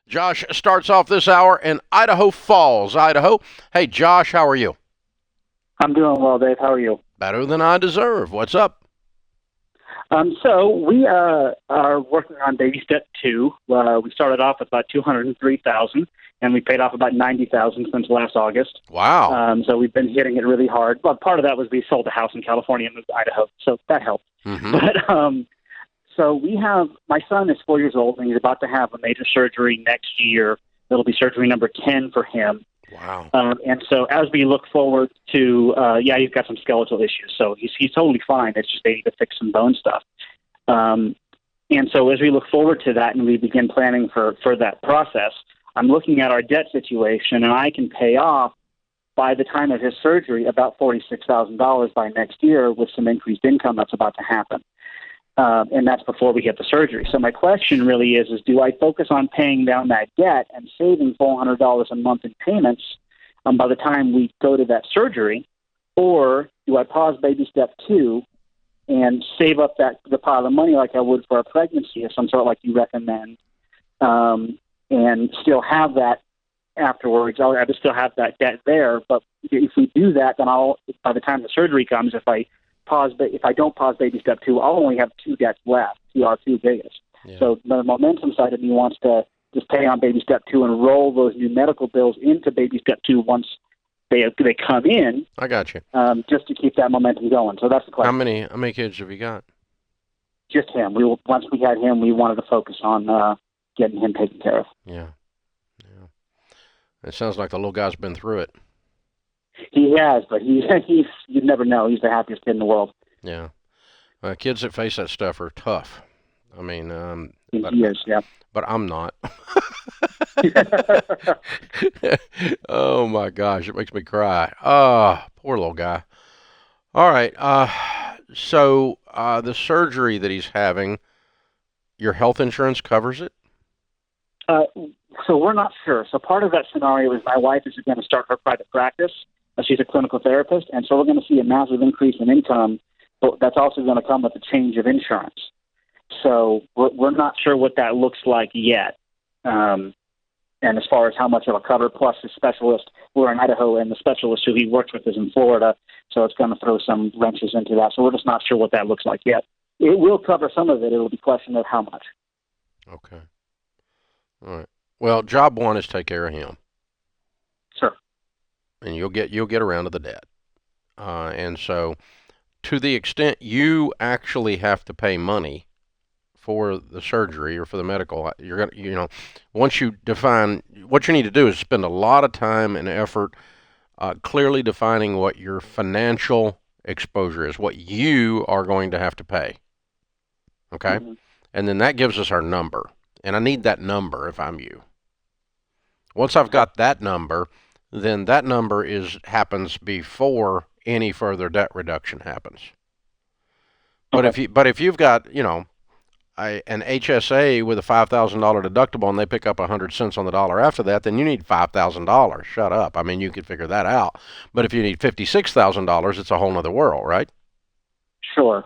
Josh starts off this hour in Idaho Falls, Idaho. Hey, Josh, how are you? I'm doing well, Dave. How are you? Better than I deserve. What's up? So we are working on baby step two. We started off with about 203,000, and we paid off about 90,000 since last August. Wow. So we've been hitting it really hard. But part of that was we sold a house in California and moved to Idaho, so that helped. Mm-hmm. But so we have my son is 4 years old, and he's about to have a major surgery next year. It'll be surgery number 10 for him. Wow. And so as we look forward to, he's got some skeletal issues, so he's totally fine. It's just they need to fix some bone stuff. And so as we look forward to that and we begin planning for that process, I'm looking at our debt situation, and I can pay off by the time of his surgery about $46,000 by next year with some increased income that's about to happen. And that's before we get the surgery. So my question really is do I focus on paying down that debt and saving $400 a month in payments by the time we go to that surgery, or do I pause baby step two and save up the pile of money like I would for a pregnancy of some sort like you recommend, and still have that afterwards? I would still have that debt there, but if we do that, then by the time the surgery comes, if I don't pause baby step two, I'll only have two debts left, our two biggest. Yeah. So the momentum side of me wants to just pay on baby step two and roll those new medical bills into baby step two once they come in. I got you. Just to keep that momentum going. So that's the question. How many kids have you got? Just him. Once we had him, we wanted to focus on getting him taken care of. Yeah. It sounds like the little guy's been through it. He has, but he's you never know. He's the happiest kid in the world. Yeah. Kids that face that stuff are tough. I mean, he is, yeah. But I'm not. Oh, my gosh. It makes me cry. Oh, poor little guy. All right. So the surgery that he's having, your health insurance covers it? So we're not sure. So part of that scenario is my wife is going to start her private practice. She's a clinical therapist, and so we're going to see a massive increase in income, but that's also going to come with a change of insurance. So we're not sure what that looks like yet. And as far as how much it'll cover, plus the specialist, we're in Idaho, and the specialist who he works with is in Florida, so it's going to throw some wrenches into that. So we're just not sure what that looks like yet. It will cover some of it. It'll be a question of how much. Okay. All right. Well, job one is take care of him. Sure. And you'll get around to the debt. And so, to the extent you actually have to pay money for the surgery or for the medical, you're gonna, once you define what you need to do is spend a lot of time and effort clearly defining what your financial exposure is, what you are going to have to pay. Okay? Mm-hmm. And then that gives us our number. And I need that number if I'm you. Once I've got that number, then that number happens before any further debt reduction happens. Okay. But if you've got an HSA with a $5,000 deductible and they pick up 100 cents on the dollar after that, then you need $5,000. Shut up. I mean, you could figure that out. But if you need $56,000, it's a whole other world, right? Sure.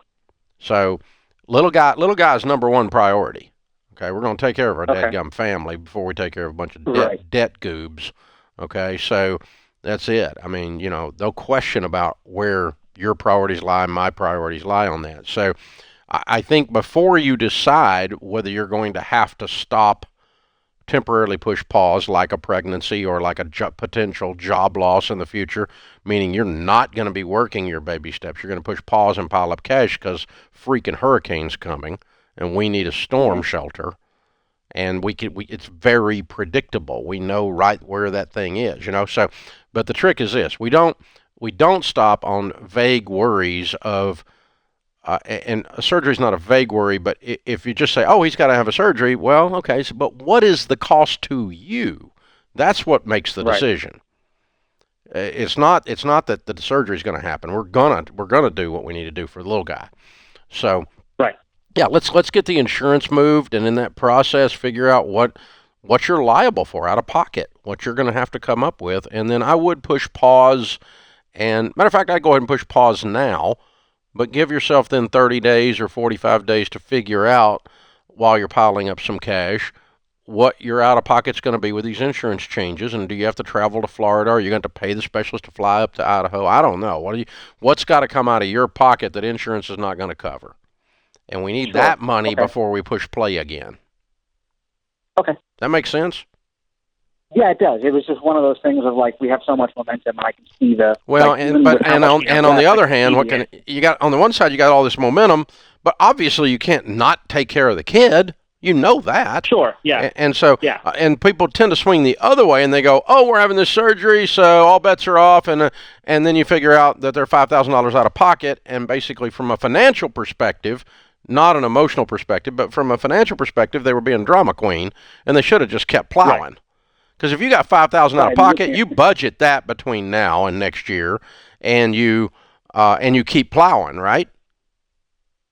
So little guy's number one priority. Okay, we're going to take care of our dadgum family before we take care of a bunch of debt goobs. Okay, so that's it. I mean, no question about where your priorities lie, my priorities lie on that. So I think before you decide whether you're going to have to stop, temporarily push pause like a pregnancy or like a potential job loss in the future, meaning you're not going to be working your baby steps. You're going to push pause and pile up cash because freaking hurricane's coming. And we need a storm shelter, and it's very predictable. We know right where that thing is, So, but the trick is this: we don't stop on vague worries of, and a surgery is not a vague worry. But if you just say, "Oh, he's got to have a surgery," well, okay. So, but what is the cost to you? That's what makes the decision. It's not that the surgery is going to happen. We're gonna do what we need to do for the little guy. So. Yeah, let's get the insurance moved, and in that process, figure out what you're liable for out of pocket, what you're going to have to come up with, and then I would push pause. And matter of fact, I'd go ahead and push pause now, but give yourself then 30 days or 45 days to figure out while you're piling up some cash what your out-of-pocket's going to be with these insurance changes, and do you have to travel to Florida, or are you going to pay the specialist to fly up to Idaho? I don't know. What's got to come out of your pocket that insurance is not going to cover? And we need that money before we push play again. Okay. That makes sense? Yeah, it does. It was just one of those things of like, we have so much momentum, and I can see the on the other hand, what can you got on the one side? You got all this momentum, but obviously you can't not take care of the kid. You know that. Sure, yeah. And so, and people tend to swing the other way, and they go, "Oh, we're having this surgery, so all bets are off," and then you figure out that they're $5,000 out of pocket, and basically, from a financial perspective, not an emotional perspective, but from a financial perspective, they were being drama queen, and they should have just kept plowing. Because if you got $5,000 out of pocket, you budget that between now and next year, and you keep plowing, right?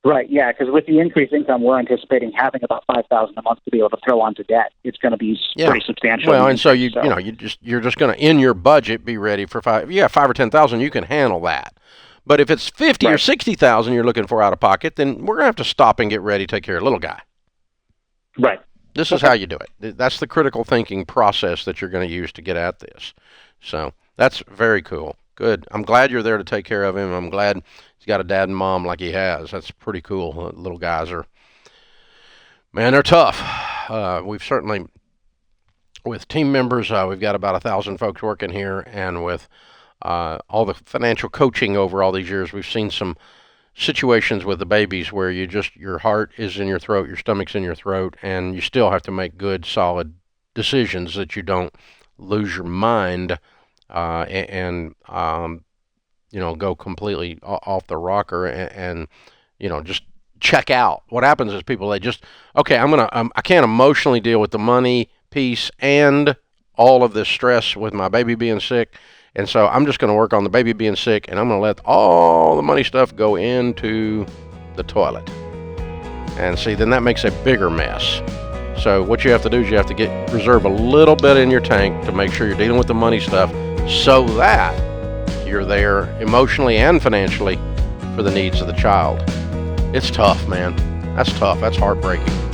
Right, yeah, because with the increased income, we're anticipating having about $5,000 a month to be able to throw onto debt. It's going to be pretty substantial. Well, and so you're just going to, in your budget, be ready for $5,000. If you have $5,000 or $10,000, you can handle that. But if it's $50,000 or $60,000 you're looking for out of pocket, then we're going to have to stop and get ready to take care of little guy. Right. This is how you do it. That's the critical thinking process that you're going to use to get at this. So that's very cool. Good. I'm glad you're there to take care of him. I'm glad he's got a dad and mom like he has. That's pretty cool. Little guys are, man, they're tough. We've certainly, with team members, we've got about 1,000 folks working here, and with all the financial coaching over all these years, we've seen some situations with the babies where your heart is in your throat, your stomach's in your throat, and you still have to make good, solid decisions that you don't lose your mind and go completely off the rocker and just check out. What happens is people, they just, okay, I can't emotionally deal with the money piece and all of this stress with my baby being sick. And so I'm just going to work on the baby being sick, and I'm going to let all the money stuff go into the toilet. And see, then that makes a bigger mess. So what you have to do is you have to reserve a little bit in your tank to make sure you're dealing with the money stuff so that you're there emotionally and financially for the needs of the child. It's tough, man. That's tough. That's heartbreaking.